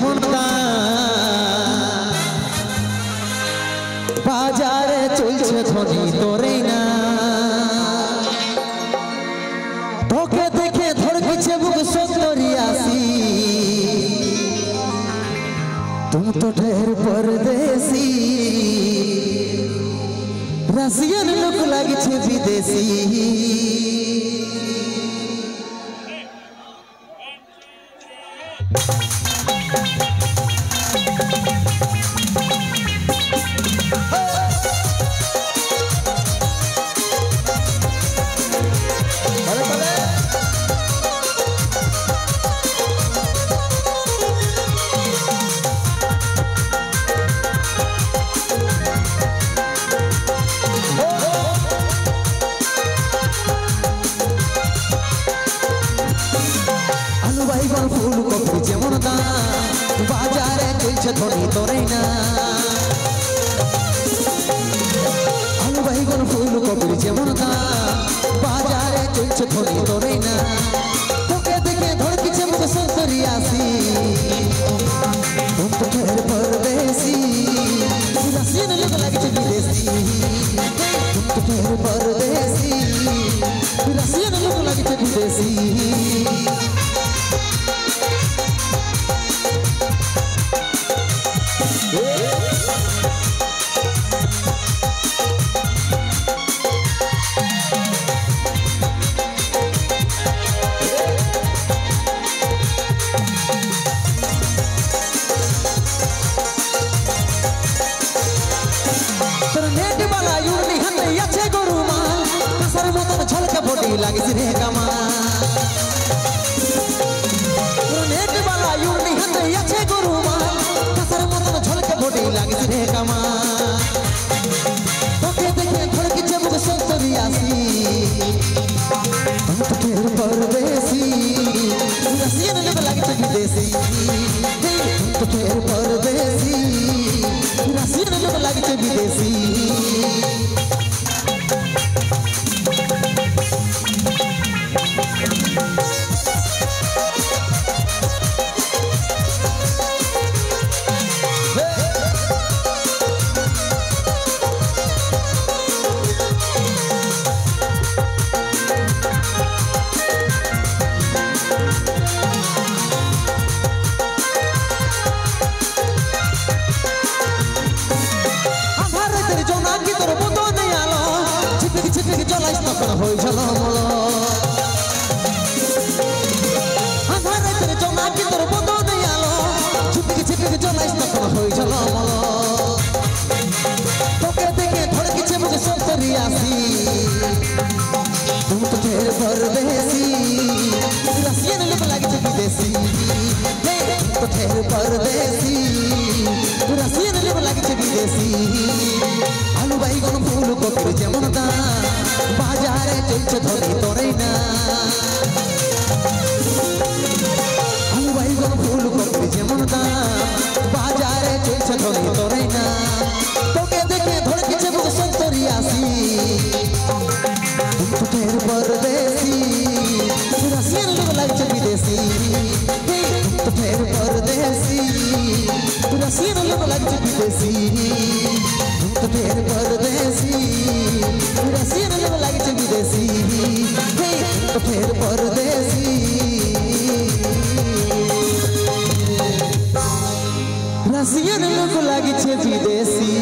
যেমন বাজারে চলছে ধনী তোরে না তোকে দেখে ধড়কেছে বুক 70-80 तुम तो ठहर परदेसी रसियन लोक लागे छे विदेशी फूल कपड़ी जेमन बाजारे चलছে ধনী তোরে না आलू बैगन फूल कपड़ी जेमन बाजारे चलছে ধনী তোরে না তোকে দেখে ধড়কিছে মুখ 70-80 तुम तो ठहर परदेसी रसियन लोक लागছে विदेशी तुम तो ठहर परदेसी रसियन लोक लागছে विदेशी नेट वाला यूनी हते अच्छे गुरुमा कसर मतन झलक बॉडी लागिस रे कमा नेट वाला यूनी हते अच्छे गुरुमा कसर मतन झलक बॉडी लागिस रे कमा तोके देखे धड़किছে मुख 70-80 तुम तो ठहर परदेसी रसियन लोक लागिছে विदेशी तुम तो ठहर परदेसी रसियन लोक लागिছে विदेशी छिपिक जलाइस तखन होई झलमल आधार तेरे जमा की तोर बंद नहीं आलो छिपिक जलाइस तखन होई झलमल तोके देखे धड़किছে मुख 70-80 तुम तो ठहर परदेसी रसियन लोक लागिছে विदेशी तुम तो ठहर परदेसी रसियन लोक लागिছে विदेशी आलू बैगन फूल कपड़ी जेमन बाजारे चलছে ধনী তোরে না आलू बैगन फूल कपड़ी जेमन बाजारे चलছে ধনী তোরে না তোকে দেখে ধড়কিছে মুখ 70-80 तुम तो ठहर परदेसी रसियन लोक लागছে विदेशी तुम तो ठहर परदेसी रसियन लोक लागছে विदेशी तुम तो ठहर परदेसी रसियन लोक लागছে विदेशी तुम तो ठहर परदेसी रसियन लोक लागছে विदेशी।